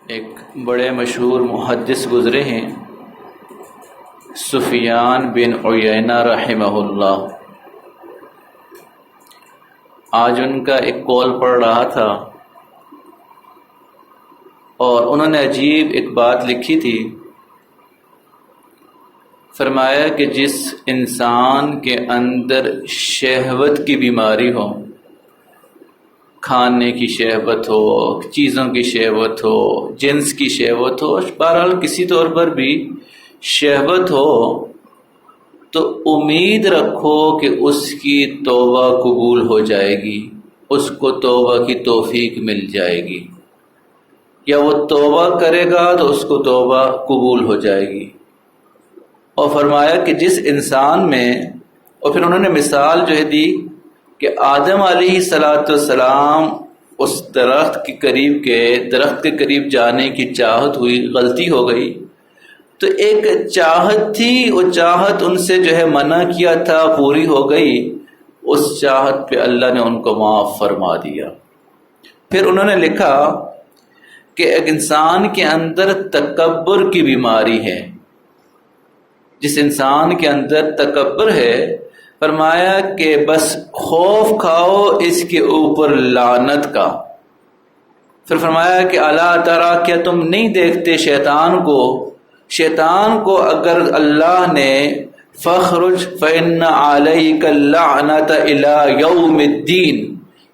ایک بڑے مشہور محدث گزرے ہیں، سفیان بن عیینہ رحمہ اللہ۔ آج ان کا ایک قول پڑھ رہا تھا اور انہوں نے عجیب ایک بات لکھی تھی۔ فرمایا کہ جس انسان کے اندر شہوت کی بیماری ہو، کھانے کی شہوت ہو، چیزوں کی شہوت ہو، جنس کی شہوت ہو، بہرحال کسی طور پر بھی شہوت ہو، تو امید رکھو کہ اس کی توبہ قبول ہو جائے گی، اس کو توبہ کی توفیق مل جائے گی، یا وہ توبہ کرے گا تو اس کو توبہ قبول ہو جائے گی۔ اور فرمایا کہ جس انسان میں، اور پھر انہوں نے مثال جو ہے دی کہ آدم علیہ السلام اس درخت کے قریب جانے کی چاہت ہوئی، غلطی ہو گئی، تو ایک چاہت تھی، وہ چاہت ان سے جو ہے منع کیا تھا، پوری ہو گئی، اس چاہت پہ اللہ نے ان کو معاف فرما دیا۔ پھر انہوں نے لکھا کہ ایک انسان کے اندر تکبر کی بیماری ہے، جس انسان کے اندر تکبر ہے، فرمایا کہ بس خوف کھاؤ اس کے اوپر لعنت کا۔ پھر فرمایا کہ الا ترى، کیا تم نہیں دیکھتے شیطان کو اگر اللہ نے فخرج فإن عليك اللعنة إلى يوم الدين،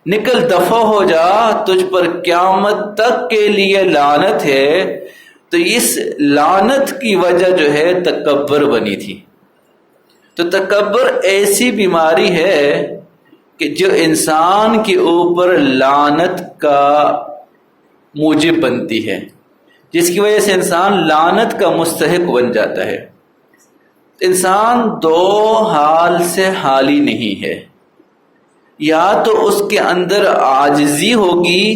نکل دفع ہو جا، تجھ پر قیامت تک کے لیے لعنت ہے، تو اس لعنت کی وجہ جو ہے تکبر بنی تھی۔ تو تکبر ایسی بیماری ہے کہ جو انسان کے اوپر لعنت کا موجب بنتی ہے، جس کی وجہ سے انسان لعنت کا مستحق بن جاتا ہے۔ انسان دو حال سے خالی نہیں ہے، یا تو اس کے اندر عاجزی ہوگی،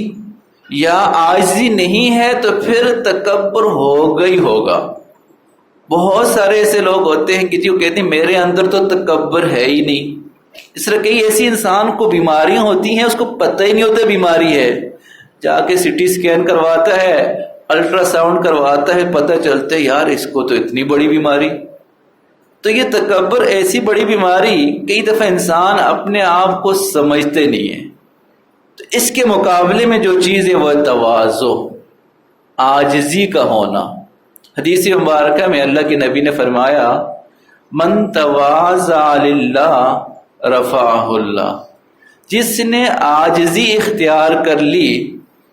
یا عاجزی نہیں ہے تو پھر تکبر ہوگا ہی ہوگا۔ بہت سارے ایسے لوگ ہوتے ہیں کہ جو کہتے ہیں میرے اندر تو تکبر ہے ہی نہیں۔ اس طرح کئی ایسی انسان کو بیماریاں ہوتی ہیں، اس کو پتہ ہی نہیں ہوتا بیماری ہے، جا کے سی ٹی اسکین کرواتا ہے، الٹرا ساؤنڈ کرواتا ہے، پتہ چلتا ہے یار اس کو تو اتنی بڑی بیماری۔ تو یہ تکبر ایسی بڑی بیماری، کئی دفعہ انسان اپنے آپ کو سمجھتے نہیں ہے۔ تو اس کے مقابلے میں جو چیز ہے وہ تواضع، عاجزی کا ہونا۔ حدیث مبارکہ میں اللہ کے نبی نے فرمایا من تواضع للہ رفعہ اللہ، جس نے عاجزی اختیار کر لی،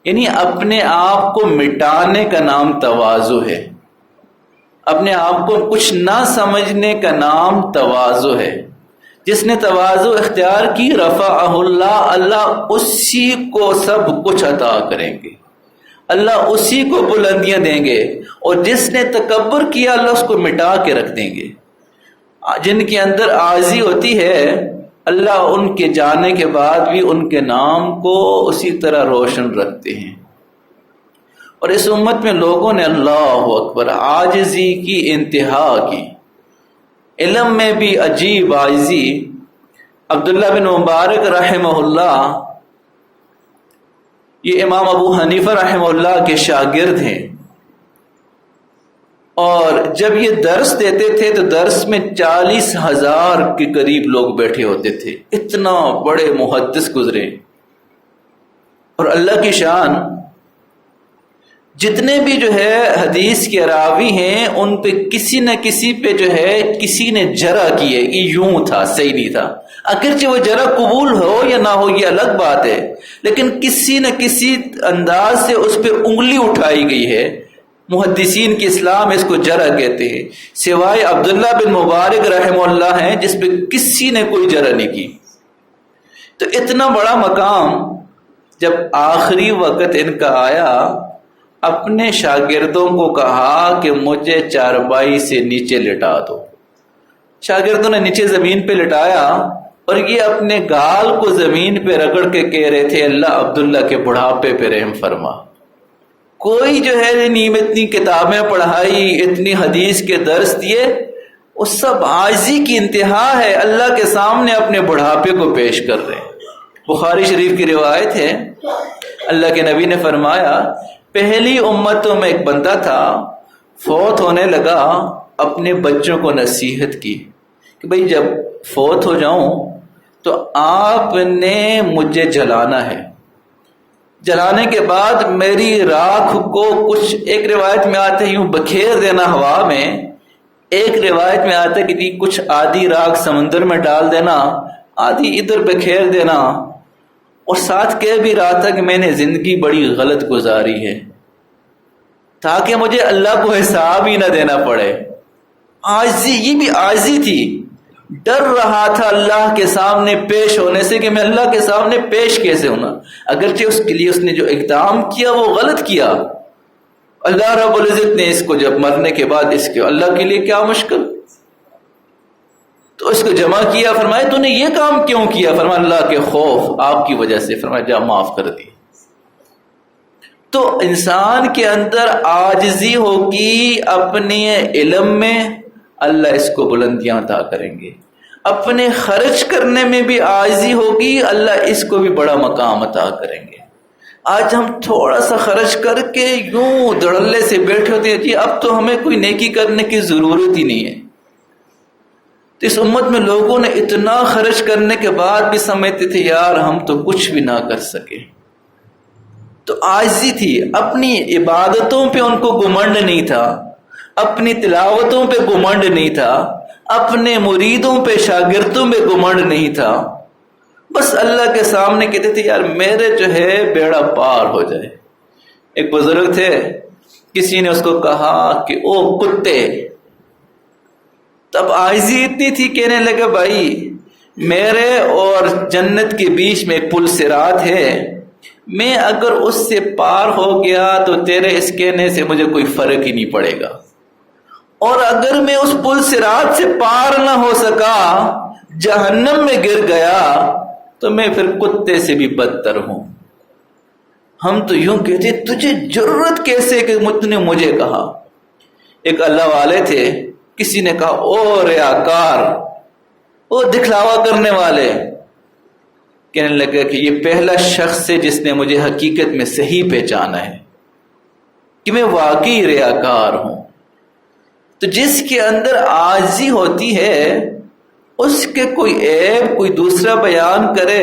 یعنی اپنے آپ کو مٹانے کا نام تواضع ہے، اپنے آپ کو کچھ نہ سمجھنے کا نام تواضع ہے۔ جس نے تواضع اختیار کی رفعہ اللہ، اللہ اسی کو سب کچھ عطا کریں گے، اللہ اسی کو بلندیاں دیں گے، اور جس نے تکبر کیا اللہ اس کو مٹا کے رکھ دیں گے۔ جن کے اندر عاجزی ہوتی ہے، اللہ ان کے جانے کے بعد بھی ان کے نام کو اسی طرح روشن رکھتے ہیں۔ اور اس امت میں لوگوں نے اللہ اکبر عاجزی کی انتہا کی، علم میں بھی عجیب عاجزی۔ عبداللہ بن مبارک رحمہ اللہ، یہ امام ابو حنیفہ رحمہ اللہ کے شاگرد ہیں، اور جب یہ درس دیتے تھے تو درس میں 40,000 کے قریب لوگ بیٹھے ہوتے تھے، اتنا بڑے محدث گزرے۔ اور اللہ کی شان، جتنے بھی جو ہے حدیث کے راوی ہیں ان پہ کسی نہ کسی پہ جو ہے کسی نے جرح کی ہے، یہ یوں تھا، صحیح نہیں تھا۔ اگرچہ وہ جرح قبول ہو یا نہ ہو یہ الگ بات ہے، لیکن کسی نہ کسی انداز سے اس پہ انگلی اٹھائی گئی ہے۔ محدثین کی اصطلاح میں اس کو جرح کہتے ہیں، سوائے عبداللہ بن مبارک رحمہ اللہ ہیں جس پہ کسی نے کوئی جرح نہیں کی۔ تو اتنا بڑا مقام جب آخری وقت ان کا آیا، اپنے شاگردوں کو کہا کہ مجھے چارپائی سے نیچے لٹا دو۔ شاگردوں نے نیچے زمین پہ لٹایا، اور یہ اپنے گال کو زمین پہ رگڑ کے کہہ رہے تھے اللہ عبداللہ کے بڑھاپے پہ رحم فرما۔ کوئی جو ہے نیم اتنی کتابیں پڑھائی، اتنی حدیث کے درس دیے، وہ سب عاجزی کی انتہا ہے، اللہ کے سامنے اپنے بڑھاپے کو پیش کر رہے ہیں۔ بخاری شریف کی روایت ہے، اللہ کے نبی نے فرمایا پہلی امتوں میں ایک بندہ تھا، فوت ہونے لگا، اپنے بچوں کو نصیحت کی کہ بھئی جب فوت ہو جاؤں تو آپ نے مجھے جلانا ہے، جلانے کے بعد میری راکھ کو کچھ، ایک روایت میں آتا ہے یوں بکھیر دینا ہوا میں، ایک روایت میں آتا ہے کہ جی کچھ آدھی راکھ سمندر میں ڈال دینا، آدھی ادھر بکھیر دینا، اور ساتھ کہہ بھی رہا تھا کہ میں نے زندگی بڑی غلط گزاری ہے تاکہ مجھے اللہ کو حساب ہی نہ دینا پڑے۔ عاجزی، یہ بھی عاجزی تھی، ڈر رہا تھا اللہ کے سامنے پیش ہونے سے کہ میں اللہ کے سامنے پیش کیسے ہونا، اگرچہ اس کے لیے اس نے جو اقدام کیا وہ غلط کیا، اللہ رب العزت نے اس کو جب مرنے کے بعد اس کے اللہ کے لیے کیا مشکل، تو اس کو جمع کیا، فرمایا تو نے یہ کام کیوں کیا؟ فرمایا اللہ کے خوف آپ کی وجہ سے، فرمایا جا معاف کر دی۔ تو انسان کے اندر عاجزی ہوگی، اپنے علم میں اللہ اس کو بلندیاں عطا کریں گے، اپنے خرچ کرنے میں بھی عاجزی ہوگی، اللہ اس کو بھی بڑا مقام عطا کریں گے۔ آج ہم تھوڑا سا خرچ کر کے یوں دھڑلے سے بیٹھے ہوتے ہیں جی اب تو ہمیں کوئی نیکی کرنے کی ضرورت ہی نہیں ہے۔ تو اس امت میں لوگوں نے اتنا خرچ کرنے کے بعد بھی سمجھتے تھے یار ہم تو کچھ بھی نہ کر سکے، تو عاجزی تھی، اپنی عبادتوں پہ ان کو گھمنڈ نہیں تھا، اپنی تلاوتوں پہ گھمنڈ نہیں تھا، اپنے مریدوں پہ شاگردوں پہ گھمنڈ نہیں تھا، بس اللہ کے سامنے کہتے تھے یار میرے جو ہے بیڑا پار ہو جائے۔ ایک بزرگ تھے، کسی نے اس کو کہا کہ او کتے، تب عاجزی اتنی تھی، کہنے لگا بھائی میرے اور جنت کے بیچ میں ایک پل صراط ہے، میں اگر اس سے پار ہو گیا تو تیرے اس کہنے سے مجھے کوئی فرق ہی نہیں پڑے گا، اور اگر میں اس پل صراط سے پار نہ ہو سکا، جہنم میں گر گیا تو میں پھر کتے سے بھی بدتر ہوں۔ ہم تو یوں کہتے تجھے جرت کیسے کہ تم نے مجھے کہا۔ ایک اللہ والے تھے، کسی نے کہا او ریاکار، او دکھلاوا کرنے والے، کہنے لگا کہ یہ پہلا شخص ہے جس نے مجھے حقیقت میں صحیح پہچانا ہے کہ میں واقعی ریاکار ہوں۔ تو جس کے اندر عاجزی ہوتی ہے اس کے کوئی عیب کوئی دوسرا بیان کرے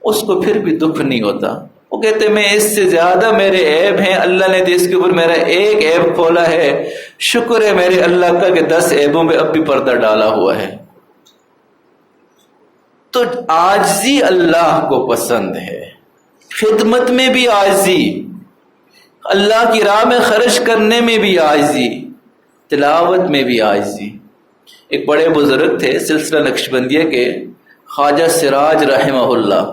اس کو پھر بھی دکھ نہیں ہوتا، وہ کہتے میں اس سے زیادہ میرے عیب ہیں، اللہ نے تو اس کے اوپر میرا ایک عیب کھولا ہے، شکر ہے میرے اللہ کا کہ 10 عیبوں میں اب بھی پردہ ڈالا ہوا ہے۔ تو عاجزی اللہ کو پسند ہے، خدمت میں بھی عاجزی، اللہ کی راہ میں خرچ کرنے میں بھی عاجزی، تلاوت میں بھی عاجزی۔ ایک بڑے بزرگ تھے سلسلہ نقشبندیہ کے، خواجہ سراج رحمہ اللہ،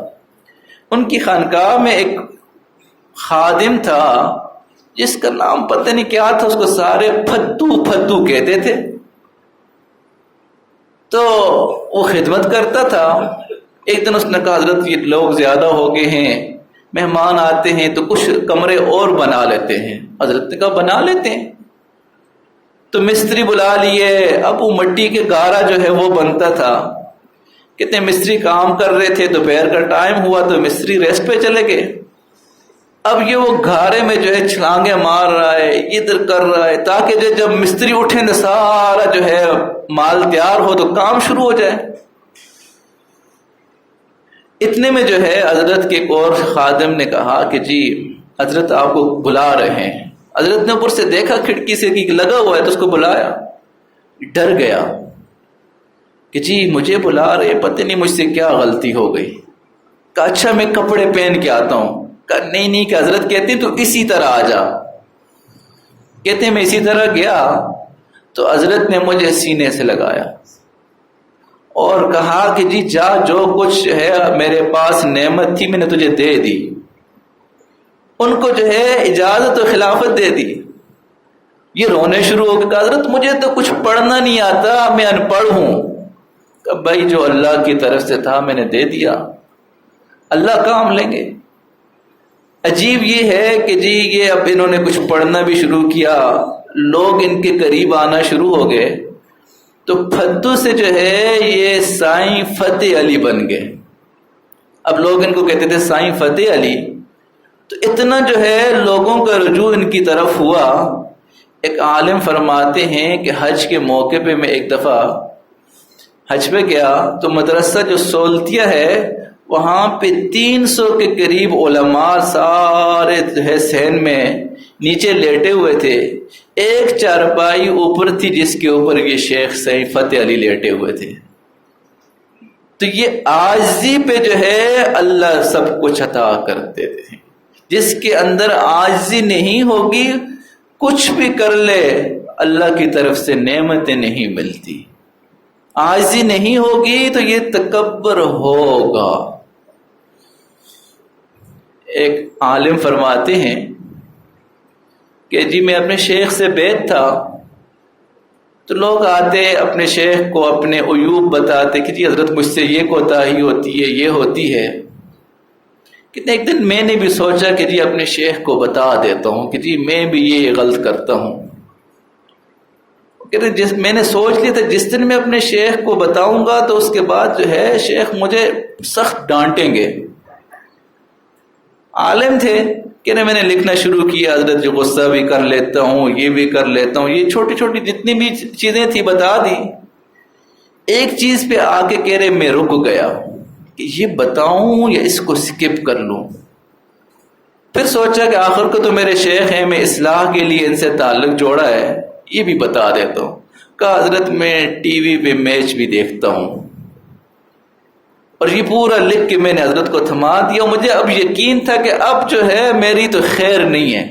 ان کی خانقاہ میں ایک خادم تھا جس کا نام پتہ نہیں کیا تھا، اس کو سارے پھتو پھتو کہتے تھے۔ تو وہ خدمت کرتا تھا، ایک دن اس نے کہا حضرت یہ لوگ زیادہ ہو گئے ہیں، مہمان آتے ہیں تو کچھ کمرے اور بنا لیتے ہیں۔ حضرت نے کہا بنا لیتے ہیں، تو مستری بلا لیے، اب وہ مٹی کے گارا جو ہے وہ بنتا تھا، کتنے مستری کام کر رہے تھے، دوپہر کا ٹائم ہوا تو مستری ریسٹ پہ چلے گئے، اب یہ وہ گھارے میں جو ہے چھلانگے مار رہا ہے، ادھر کر رہا ہے تاکہ جب مستری اٹھے نا سارا جو ہے مال تیار ہو تو کام شروع ہو جائے۔ اتنے میں جو ہے حضرت کے ایک اور خادم نے کہا کہ جی حضرت آپ کو بلا رہے ہیں۔ حضرت نے اوپر سے دیکھا کھڑکی سے کہ لگا ہوا ہے تو اس کو بلایا، ڈر گیا کہ جی مجھے بلا رہے، پتہ نہیں مجھ سے کیا غلطی ہو گئی۔ کہا اچھا میں کپڑے پہن کے آتا ہوں۔ کہا نہیں کہ حضرت کہتے ہیں تو اسی طرح آ جا۔ کہتے ہیں میں اسی طرح گیا تو حضرت نے مجھے سینے سے لگایا اور کہا کہ جی جا، جو کچھ ہے میرے پاس نعمت تھی میں نے تجھے دے دی۔ ان کو جو ہے اجازت و خلافت دے دی۔ یہ رونے شروع ہو گئے، حضرت مجھے تو کچھ پڑھنا نہیں آتا، میں ان پڑھ ہوں۔ کہ بھائی جو اللہ کی طرف سے تھا میں نے دے دیا، اللہ کام لیں گے۔ عجیب یہ ہے کہ جی یہ اب انہوں نے کچھ پڑھنا بھی شروع کیا، لوگ ان کے قریب آنا شروع ہو گئے، تو پھدو سے جو ہے یہ سائیں فتح علی بن گئے۔ اب لوگ ان کو کہتے تھے سائیں فتح علی، تو اتنا جو ہے لوگوں کا رجوع ان کی طرف ہوا. ایک عالم فرماتے ہیں کہ حج کے موقع پہ میں ایک دفعہ حج پہ گیا تو مدرسہ جو سولتیا ہے وہاں پہ 300 کے قریب علماء سارے جو ہے صحن میں نیچے لیٹے ہوئے تھے. ایک چارپائی اوپر تھی جس کے اوپر یہ شیخ سید فتح علی لیٹے ہوئے تھے. تو یہ عاجزی پہ جو ہے اللہ سب کچھ عطا کرتے تھے. جس کے اندر عاجزی نہیں ہوگی کچھ بھی کر لے اللہ کی طرف سے نعمتیں نہیں ملتی. عاجزی نہیں ہوگی تو یہ تکبر ہوگا. ایک عالم فرماتے ہیں کہ جی میں اپنے شیخ سے بیت تھا تو لوگ آتے اپنے شیخ کو اپنے عیوب بتاتے کہ جی حضرت مجھ سے یہ کوتاہی ہوتی ہے یہ ہوتی ہے. کتنے ایک دن میں نے بھی سوچا کہ جی اپنے شیخ کو بتا دیتا ہوں کہ جی میں بھی یہ غلط کرتا ہوں. میں نے سوچ لیا تھا جس دن میں اپنے شیخ کو بتاؤں گا تو اس کے بعد جو ہے شیخ مجھے سخت ڈانٹیں گے. عالم تھے کہ میں نے لکھنا شروع کیا حضرت جو غصہ بھی کر لیتا ہوں یہ بھی کر لیتا ہوں یہ چھوٹی چھوٹی جتنی بھی چیزیں تھی بتا دی. ایک چیز پہ آ کے کہہ رہے میں رک گیا کہ یہ بتاؤں یا اس کو سکپ کر لوں. پھر سوچا کہ آخر کو تو میرے شیخ ہیں میں اصلاح کے لیے ان سے تعلق جوڑا ہے یہ بھی بتا دیتا ہوں. کہا حضرت میں ٹی وی پہ میچ بھی دیکھتا ہوں اور یہ پورا لکھ کے میں نے حضرت کو تھما دیا. مجھے اب یقین تھا کہ اب جو ہے میری تو خیر نہیں ہے.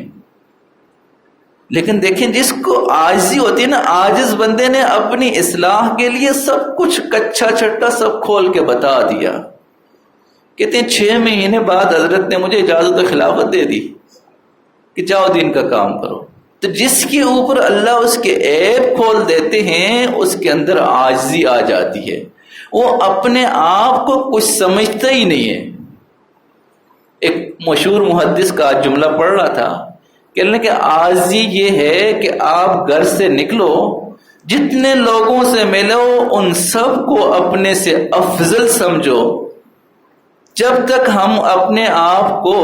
لیکن دیکھیں جس کو عاجزی ہوتی ہے نا عاجز بندے نے اپنی اصلاح کے لیے سب کچھ کچا چھٹا سب کھول کے بتا دیا. کہتے ہیں 6 مہینے بعد حضرت نے مجھے اجازت و خلافت دے دی کہ جاؤ دین کا کام کرو. تو جس کے اوپر اللہ اس کے عیب کھول دیتے ہیں اس کے اندر عاجزی آ جاتی ہے. وہ اپنے آپ کو کچھ سمجھتا ہی نہیں ہے. ایک مشہور محدث کا جملہ پڑھ رہا تھا کہنے کہ عاجزی یہ ہے کہ آپ گھر سے نکلو جتنے لوگوں سے ملو ان سب کو اپنے سے افضل سمجھو. جب تک ہم اپنے آپ کو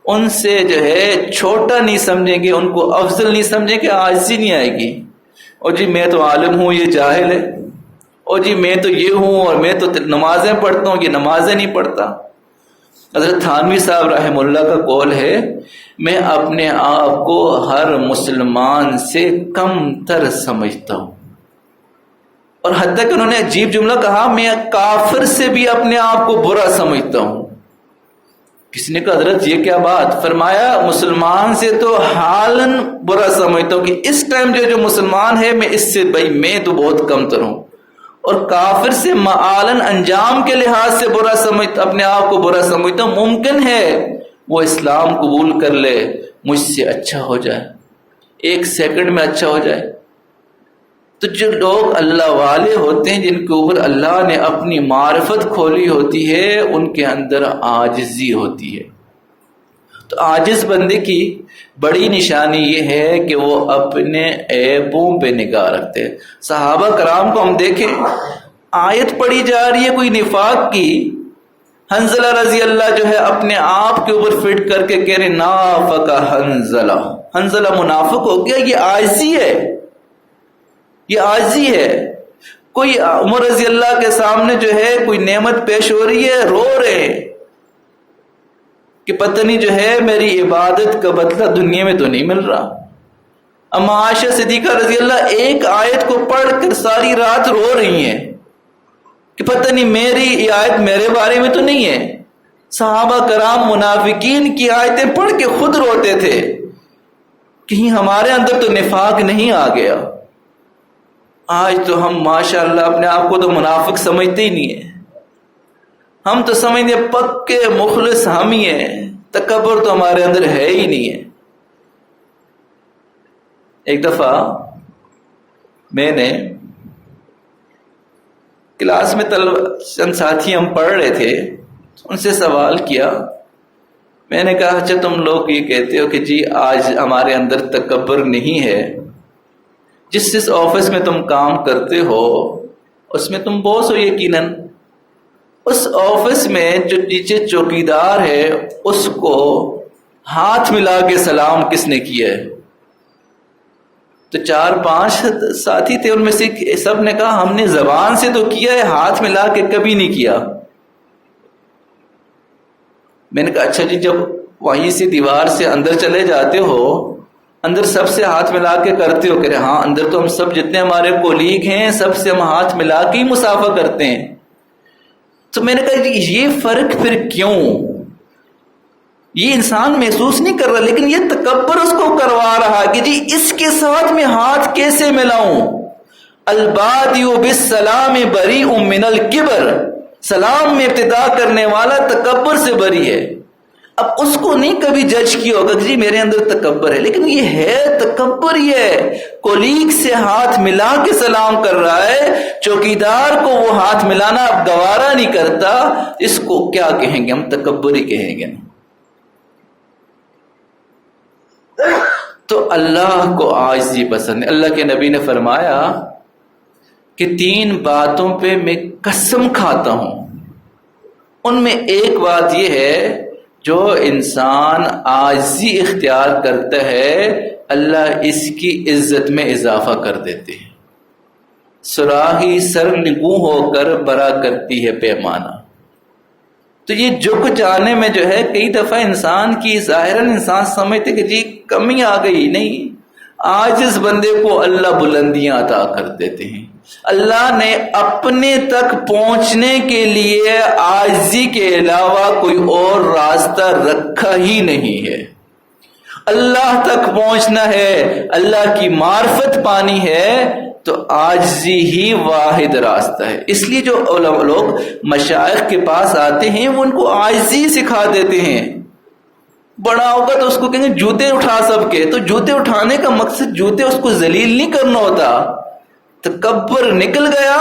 ان سے جو ہے چھوٹا نہیں سمجھیں گے ان کو افضل نہیں سمجھیں گے عاجزی نہیں آئے گی. اور جی میں تو عالم ہوں یہ جاہل ہے اور جی میں تو یہ ہوں اور میں تو نمازیں پڑھتا ہوں یہ نمازیں نہیں پڑھتا. حضرت تھانوی صاحب رحمہ اللہ کا قول ہے میں اپنے آپ کو ہر مسلمان سے کم تر سمجھتا ہوں. اور حتیٰ کہ انہوں نے عجیب جملہ کہا میں کافر سے بھی اپنے آپ کو برا سمجھتا ہوں. کسی نے کہا حضرت یہ کیا بات؟ فرمایا مسلمان سے تو حالاً برا سمجھتا ہوں کہ اس ٹائم جو مسلمان ہے میں اس سے بھائی میں تو بہت کم تر ہوں. اور کافر سے معالن انجام کے لحاظ سے برا سمجھتا اپنے آپ کو برا سمجھتا ہوں. ممکن ہے وہ اسلام قبول کر لے مجھ سے اچھا ہو جائے 1 سیکنڈ میں اچھا ہو جائے. تو جو لوگ اللہ والے ہوتے ہیں جن کے اوپر اللہ نے اپنی معرفت کھولی ہوتی ہے ان کے اندر عاجزی ہوتی ہے. تو عاجز بندے کی بڑی نشانی یہ ہے کہ وہ اپنے عیبوں پہ نگاہ رکھتے ہیں. صحابہ کرام کو ہم دیکھیں آیت پڑھی جا رہی ہے کوئی نفاق کی حنزلہ رضی اللہ جو ہے اپنے آپ کے اوپر فٹ کر کے کہہ رہے نافق حنزلہ منافق ہو گیا. یہ عاجزی ہے یہ عاجزی ہے. کوئی عمر رضی اللہ کے سامنے جو ہے کوئی نعمت پیش ہو رہی ہے رو رہے ہیں کہ پتہ نہیں جو ہے میری عبادت کا بدلہ دنیا میں تو نہیں مل رہا. اما عائشہ صدیقہ رضی اللہ ایک آیت کو پڑھ کر ساری رات رو رہی ہیں کہ پتہ نہیں میری یہ آیت میرے بارے میں تو نہیں ہے. صحابہ کرام منافقین کی آیتیں پڑھ کے خود روتے تھے کہیں ہمارے اندر تو نفاق نہیں آ گیا. آج تو ہم ماشاءاللہ اپنے آپ کو تو منافق سمجھتے ہی نہیں ہیں. ہم تو سمجھتے پکے مخلص ہم ہی ہیں. تکبر تو ہمارے اندر ہے ہی نہیں ہے. ایک دفعہ میں نے کلاس میں چند ساتھی ہم پڑھ رہے تھے ان سے سوال کیا. میں نے کہا اچھا تم لوگ یہ کہتے ہو کہ جی آج ہمارے اندر تکبر نہیں ہے. جس آفس میں تم کام کرتے ہو اس میں تم باس ہو یقیناً. اس آفس میں جو نیچے چوکیدار ہے اس کو ہاتھ ملا کے سلام کس نے کیا ہے؟ تو 4-5 ساتھی تھے، ان میں سے سب نے کہا ہم نے زبان سے تو کیا ہے، ہاتھ ملا کے کبھی نہیں کیا۔ میں نے کہا اچھا جی، جب وہیں سے دیوار سے اندر چلے جاتے ہو، اندر سب سے ہاتھ ملا کے کرتے ہو؟ کہ ہاں، اندر تو ہم سب جتنے ہمارے کولیگ ہیں سب سے ہم ہاتھ ملا کے ہی مصافحہ کرتے ہیں۔ تو میں نے کہا جی یہ فرق پھر کیوں؟ یہ انسان محسوس نہیں کر رہا، لیکن یہ تکبر اس کو کروا رہا کہ جی اس کے ساتھ میں ہاتھ کیسے ملاؤں؟ البادئ بالسلام بریء من الکبر، سلام میں ابتدا کرنے والا تکبر سے بری ہے۔ اب اس کو نہیں کبھی جج کیا ہوگا کہ جی میرے اندر تکبر ہے، لیکن یہ ہے تکبر، یہ ہے کولیگ سے ہاتھ ملا کے سلام کر رہا ہے، چوکیدار کو وہ ہاتھ ملانا اب گوارا نہیں کرتا، اس کو کیا کہیں گے؟ ہم تکبر ہی کہیں گے۔ تو اللہ کو عاجزی پسند ہے۔ اللہ کے نبی نے فرمایا کہ 3 باتوں پہ میں قسم کھاتا ہوں، ان میں ایک بات یہ ہے جو انسان عاجزی اختیار کرتا ہے اللہ اس کی عزت میں اضافہ کر دیتے ہیں۔ صراحی سرنگوں ہو کر برا کرتی ہے پیمانہ۔ تو یہ جھک جانے میں جو ہے کئی دفعہ انسان کی ظاہراً انسان سمجھتے کہ جی کمی آ گئی، نہیں، عاجز بندے کو اللہ بلندیاں عطا کر دیتے ہیں۔ اللہ نے اپنے تک پہنچنے کے لیے عاجزی کے علاوہ کوئی اور راستہ رکھا ہی نہیں ہے۔ اللہ تک پہنچنا ہے، اللہ کی معرفت پانی ہے تو عاجزی ہی واحد راستہ ہے۔ اس لیے جو علماء لوگ مشائخ کے پاس آتے ہیں وہ ان کو عاجزی سکھا دیتے ہیں۔ بڑا ہوگا تو اس کو کہیں گے جوتے اٹھا سب کے، تو جوتے اٹھانے کا مقصد جوتے اس کو ذلیل نہیں کرنا ہوتا۔ تکبر نکل گیا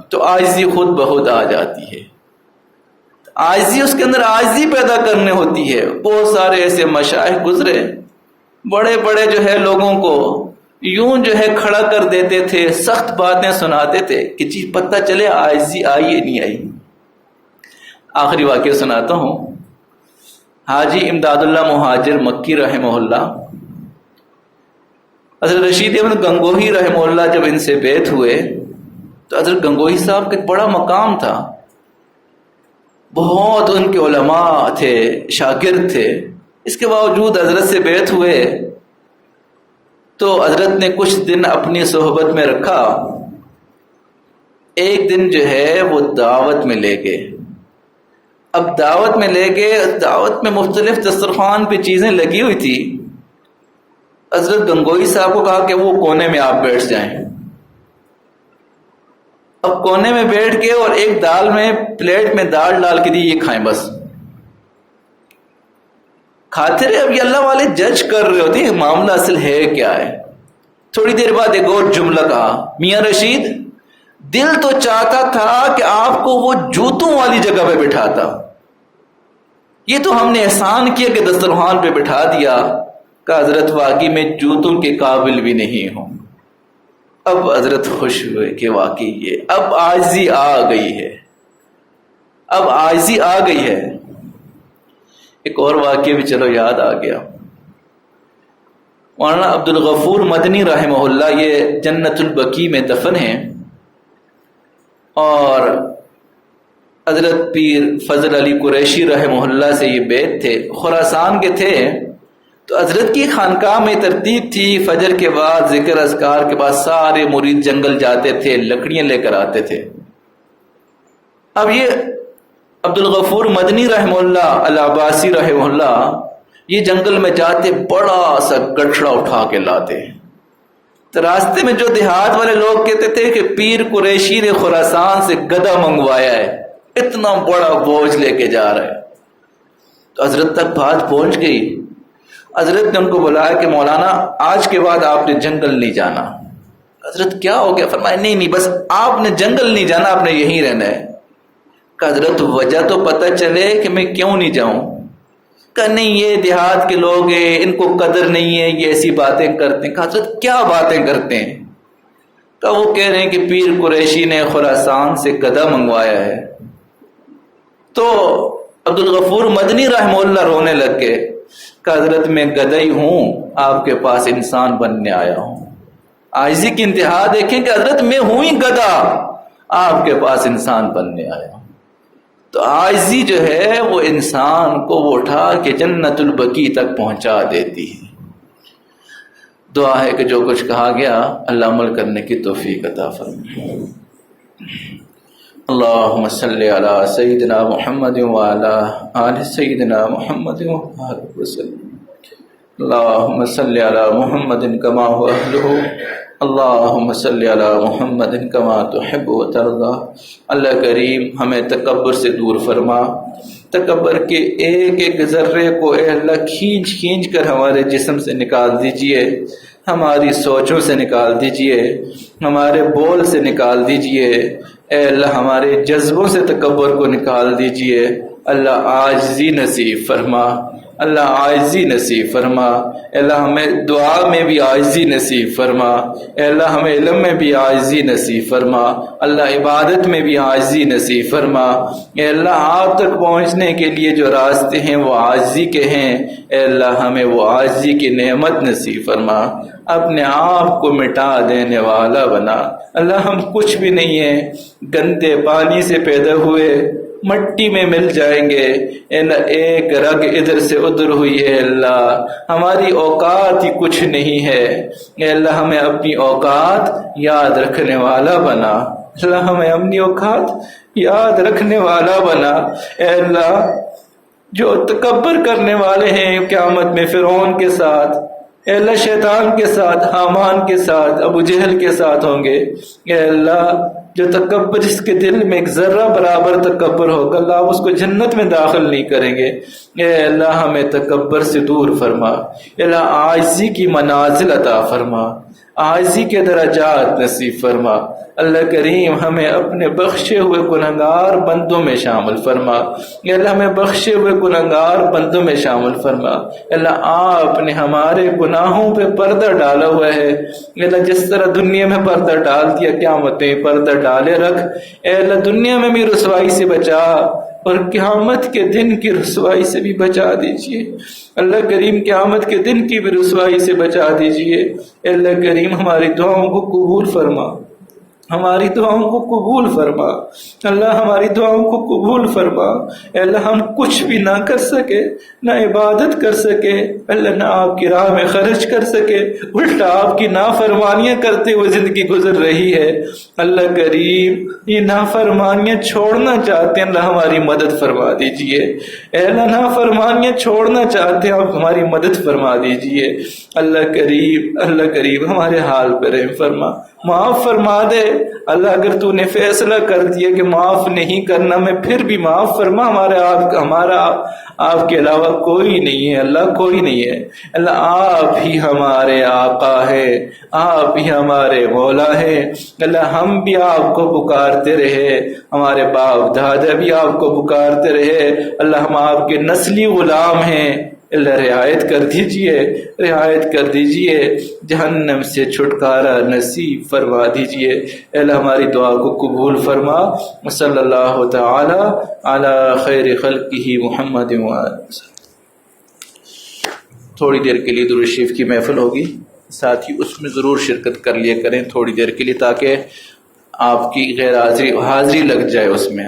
تو عاجزی خود بخود آ جاتی ہے۔ عاجزی اس کے اندر عاجزی پیدا کرنے ہوتی ہے۔ بہت سارے ایسے مشائخ گزرے، بڑے بڑے جو ہے لوگوں کو یوں جو ہے کھڑا کر دیتے تھے، سخت باتیں سناتے تھے کہ جی پتہ چلے عاجزی آئی یا نہیں آئی۔ آخری واقعہ سناتا ہوں۔ حاجی امداد اللہ مہاجر مکی رحمہ اللہ، حضرت رشید احمد گنگوہی رحمہ اللہ جب ان سے بیعت ہوئے تو حضرت گنگوہی صاحب کا ایک بڑا مقام تھا، بہت ان کے علماء تھے، شاگرد تھے، اس کے باوجود حضرت سے بیعت ہوئے تو حضرت نے کچھ دن اپنی صحبت میں رکھا۔ ایک دن جو ہے وہ دعوت میں لے گئے۔ اب دعوت میں لے گئے، دعوت میں مختلف دسترخوان پہ چیزیں لگی ہوئی تھی۔ حضرت گنگوہی صاحب کو کہا کہ وہ کونے میں آپ بیٹھ جائیں۔ اب کونے میں بیٹھ کے اور ایک دال میں پلیٹ میں دال ڈال کے دی، یہ کھائیں بس۔ کھاتے رہے۔ اب یہ اللہ والے جج کر رہے ہوتے ہیں معاملہ اصل ہے کیا ہے۔ تھوڑی دیر بعد ایک اور جملہ کہا، میاں رشید دل تو چاہتا تھا کہ آپ کو وہ جوتوں والی جگہ پہ بٹھاتا، یہ تو ہم نے احسان کیا کہ دسترخوان پہ بٹھا دیا۔ کہ حضرت واقعی میں جوتوں کے قابل بھی نہیں ہوں۔ اب حضرت خوش ہوئے کہ واقعی یہ اب عاجزی آ گئی ہے، اب عاجزی آ گئی ہے۔ ایک اور واقعہ بھی چلو یاد آ گیا۔ مولانا عبد الغفور مدنی رحمہ اللہ یہ جنت البقیع میں دفن ہیں، اور حضرت پیر فضل علی قریشی رحمہ اللہ سے یہ بیعت تھے، خراسان کے تھے۔ تو حضرت کی خانقاہ میں ترتیب تھی، فجر کے بعد ذکر اذکار کے بعد سارے مرید جنگل جاتے تھے، لکڑیاں لے کر آتے تھے۔ اب یہ عبد الغفور مدنی رحمہ اللہ العباسی رحمہ اللہ یہ جنگل میں جاتے، بڑا سا گٹھڑا اٹھا کے لاتے۔ تو راستے میں جو دیہات والے لوگ کہتے تھے کہ پیر قریشی نے خراسان سے گدھا منگوایا ہے، اتنا بڑا بوجھ لے کے جا رہا ہے۔ تو حضرت تک بات پہنچ گئی۔ حضرت نے ان کو بلایا کہ مولانا آج کے بعد آپ نے جنگل نہیں جانا۔ حضرت کیا ہو گیا؟ فرمایا نہیں بس آپ نے جنگل نہیں جانا، آپ نے یہیں رہنا ہے۔ کہ حضرت وجہ تو پتہ چلے کہ میں کیوں نہیں جاؤں۔ کہ نہیں یہ دیہات کے لوگ ہیں، ان کو قدر نہیں ہے، یہ ایسی باتیں کرتے ہیں۔ کہ حضرت کیا باتیں کرتے ہیں؟ کہ وہ کہہ رہے ہیں کہ پیر قریشی نے خراسان سے گدھا منگوایا ہے۔ تو عبد الغفور مدنی رحمہ اللہ رونے لگ گئے۔ کہ حضرت میں گدئی ہوں، آپ کے پاس انسان بننے آیا ہوں۔ عاجزی کی انتہا دیکھیں کہ حضرت میں ہوں ہی گدھا، آپ کے پاس انسان بننے آیا ہوں۔ تو عاجزی جو ہے وہ انسان کو وہ اٹھا کے جنت البقیع تک پہنچا دیتی ہے۔ دعا ہے کہ جو کچھ کہا گیا اللہ عمل کرنے کی توفیق عطا فرمائے۔ اللہم صلی علی سیدنا محمد وعلی آل سیدنا محمد وبارک وسلم۔ اللہم صلی علی محمد کما هو اہلہ، اللہم صلی علی محمد کما تحب و ترضی۔ اللہ کریم ہمیں تکبر سے دور فرما، تکبر کے ایک ایک ذرے کو اے اللہ کھینچ کھینچ کر ہمارے جسم سے نکال دیجئے، ہماری سوچوں سے نکال دیجئے، ہمارے بول سے نکال دیجئے، اے اللہ ہمارے جذبوں سے تکبر کو نکال دیجئے۔ اللہ عاجزی نصیب فرما، اللہ عاجزی نصیب فرما، اے اللہ ہمیں دعا میں بھی عاجزی نصیب فرما، اے اللہ ہمیں علم میں بھی عاجزی نصیب فرما، اللہ عبادت میں بھی عاجزی نصیب فرما، اے اللہ آپ تک پہنچنے کے لیے جو راستے ہیں وہ عاجزی کے ہیں، اے اللہ ہمیں وہ عاجزی کی نعمت نصیب فرما، اپنے آپ کو مٹا دینے والا بنا۔ اللہ ہم کچھ بھی نہیں ہیں، گندے پانی سے پیدا ہوئے، مٹی میں مل جائیں گے، ایک رگ ادھر سے ادھر ہوئی ہے، اللہ ہماری اوقات ہی کچھ نہیں ہے، اے اللہ ہمیں اپنی اوقات یاد رکھنے والا بنا، اللہ ہمیں اپنی اوقات یاد رکھنے والا بنا، اے اللہ جو تکبر کرنے والے ہیں قیامت میں فرعون کے ساتھ، اے اللہ شیطان کے ساتھ، حامان کے ساتھ، ابو جہل کے ساتھ ہوں گے، اے اللہ جو تکبر جس کے دل میں ایک ذرہ برابر تکبر ہوگا اللہ آپ اس کو جنت میں داخل نہیں کریں گے۔ اے اللہ ہمیں تکبر سے دور فرما، اے اللہ عاجزی کی منازل عطا فرما، عاجزی کے درجات نصیب فرما، اللہ کریم ہمیں اپنے بخشے ہوئے گنہگار بندوں میں شامل فرما، اے اللہ ہمیں بخشے ہوئے گنہگار بندوں میں شامل فرما، اے اللہ آپ نے ہمارے گناہوں پہ پردہ ڈالا ہوا ہے، اے اللہ جس طرح دنیا میں پردہ ڈال دیا قیامت میں پردہ ڈالے رکھ، اے اللہ دنیا میں بھی رسوائی سے بچا اور قیامت کے دن کی رسوائی سے بھی بچا دیجئے، اللہ کریم قیامت کے دن کی بھی رسوائی سے بچا دیجئے، اے اللہ کریم ہماری دعاؤں کو قبول فرما، ہماری دعاؤں کو قبول فرما، اللہ ہماری دعاؤں کو قبول فرما، اے اللہ ہم کچھ بھی نہ کر سکے، نہ عبادت کر سکے، اللہ نہ آپ کی راہ میں خرچ کر سکے، الٹا آپ کی نافرمانیاں کرتے ہوئے زندگی گزر رہی ہے، اللہ کریم یہ نافرمانیاں چھوڑنا چاہتے ہیں، اللہ ہماری مدد فرما دیجئے، اے اللہ نافرمانیاں چھوڑنا چاہتے ہیں آپ ہماری مدد فرما دیجئے، اللہ کریم ہمارے حال پہ رحم فرما، معاف فرما دے، اللہ اگر تو نے فیصلہ کر دیا کہ معاف نہیں کرنا میں پھر بھی معاف فرما، ہمارا آپ کے علاوہ کوئی نہیں ہے، اللہ کوئی نہیں ہے، اللہ آپ ہی ہمارے آقا ہے، آپ ہی ہمارے مولا ہے، اللہ ہم بھی آپ کو پکارتے رہے، ہمارے باپ دادا بھی آپ کو پکارتے رہے، اللہ ہم آپ کے نسلی غلام ہیں، اللہ رعایت کر دیجئے، جہنم سے چھٹکارا نصیب فرما دیجئے، اللہ ہماری دعا کو قبول فرما، صلی اللہ تعالی علی خیر خلقہ محمد تھوڑی دیر کے لیے درود شریف کی محفل ہوگی، ساتھی اس میں ضرور شرکت کر لیا کریں تھوڑی دیر کے لیے، تاکہ آپ کی غیر حاضری لگ جائے اس میں۔